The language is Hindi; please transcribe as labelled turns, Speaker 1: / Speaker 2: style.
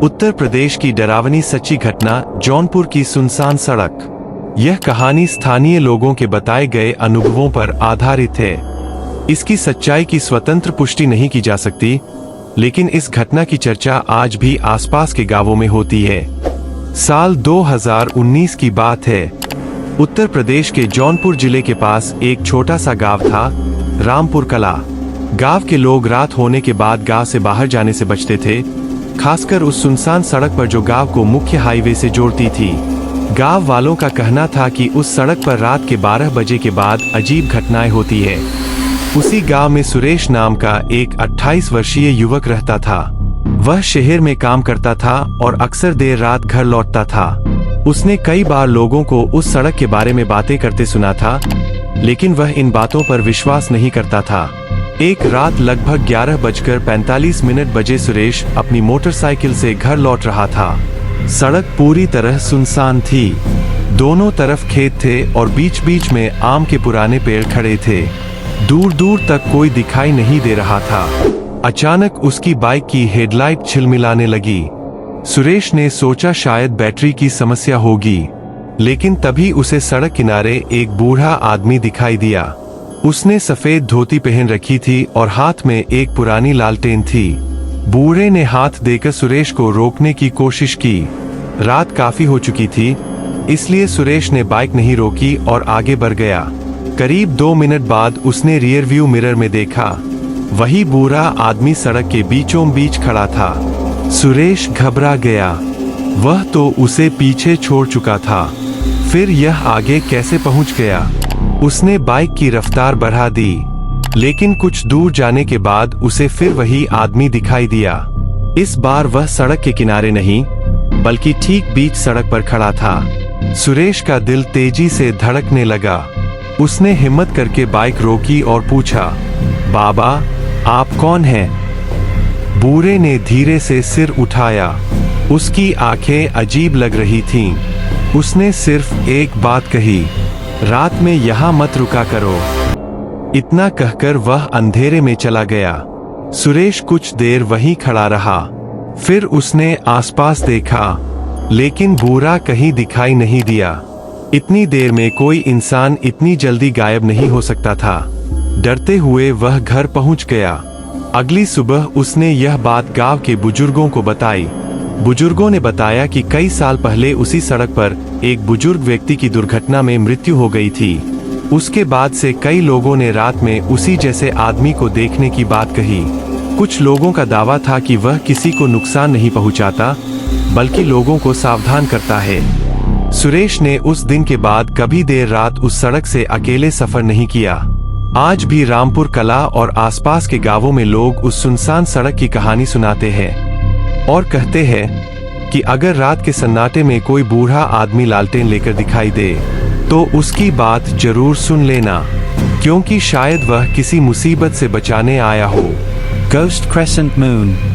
Speaker 1: उत्तर प्रदेश की डरावनी सच्ची घटना, जौनपुर की सुनसान सड़क। यह कहानी स्थानीय लोगों के बताए गए अनुभवों पर आधारित है। इसकी सच्चाई की स्वतंत्र पुष्टि नहीं की जा सकती, लेकिन इस घटना की चर्चा आज भी आसपास के गांवों में होती है। साल 2019 की बात है। उत्तर प्रदेश के जौनपुर जिले के पास एक छोटा सा गांव था, रामपुर कला। गांव के लोग रात होने के बाद गांव से बाहर जाने से बचते थे, खासकर उस सुनसान सड़क पर जो गांव को मुख्य हाईवे से जोड़ती थी। गांव वालों का कहना था कि उस सड़क पर रात के 12 बजे के बाद अजीब घटनाएं होती है। उसी गांव में सुरेश नाम का एक 28 वर्षीय युवक रहता था। वह शहर में काम करता था और अक्सर देर रात घर लौटता था। उसने कई बार लोगों को उस सड़क के बारे में बातें करते सुना था, लेकिन वह इन बातों पर विश्वास नहीं करता था। एक रात लगभग 11:45 बजे सुरेश अपनी मोटरसाइकिल से घर लौट रहा था। सड़क पूरी तरह सुनसान थी। दोनों तरफ खेत थे और बीच बीच में आम के पुराने पेड़ खड़े थे। दूर दूर तक कोई दिखाई नहीं दे रहा था। अचानक उसकी बाइक की हेडलाइट छिलमिलाने लगी। सुरेश ने सोचा शायद बैटरी की समस्या होगी, लेकिन तभी उसे सड़क किनारे एक बूढ़ा आदमी दिखाई दिया। उसने सफेद धोती पहन रखी थी और हाथ में एक पुरानी लालटेन थी। बूढ़े ने हाथ देकर सुरेश को रोकने की कोशिश की। रात काफी हो चुकी थी, इसलिए सुरेश ने बाइक नहीं रोकी और आगे बढ़ गया। करीब 2 मिनट बाद उसने रियर व्यू मिरर में देखा। वही बूढ़ा आदमी सड़क के बीचों बीच खड़ा था। सुरेश घबरा गया। वह तो उसे पीछे छोड़ चुका था। फिर यह आगे कैसे पहुंच गया? उसने बाइक की रफ्तार बढ़ा दी, लेकिन कुछ दूर जाने के बाद उसे फिर वही आदमी दिखाई दिया। इस बार वह सड़क के किनारे नहीं, बल्कि ठीक बीच सड़क पर खड़ा था। सुरेश का दिल तेजी से धड़कने लगा। उसने हिम्मत करके बाइक रोकी और पूछा, बाबा, आप कौन हैं? बूढ़े ने धीरे से सिर उठाया। उसकी आंखें अजीब लग रही थीं। उसने सिर्फ एक बात कही, रात में यहाँ मत रुका करो। इतना कहकर वह अंधेरे में चला गया। सुरेश कुछ देर वहीं खड़ा रहा। फिर उसने आसपास देखा, लेकिन बूढ़ा कहीं दिखाई नहीं दिया। इतनी देर में कोई इंसान इतनी जल्दी गायब नहीं हो सकता था। डरते हुए वह घर पहुंच गया। अगली सुबह उसने यह बात गांव के बुजुर्गों को बताई। बुजुर्गों ने बताया कि कई साल पहले उसी सड़क पर एक बुजुर्ग व्यक्ति की दुर्घटना में मृत्यु हो गई थी। उसके बाद से कई लोगों ने रात में उसी जैसे आदमी को देखने की बात कही। कुछ लोगों का दावा था कि वह किसी को नुकसान नहीं पहुंचाता, बल्कि लोगों को सावधान करता है। सुरेश ने उस दिन के बाद कभी देर रात उस सड़क से अकेले सफर नहीं किया। आज भी रामपुर कला और आसपास के गांवों में लोग उस सुनसान सड़क की कहानी सुनाते हैं और कहते हैं कि अगर रात के सन्नाटे में कोई बूढ़ा आदमी लालटेन लेकर दिखाई दे, तो उसकी बात जरूर सुन लेना, क्योंकि शायद वह किसी मुसीबत से बचाने आया हो।
Speaker 2: Ghost Crescent Moon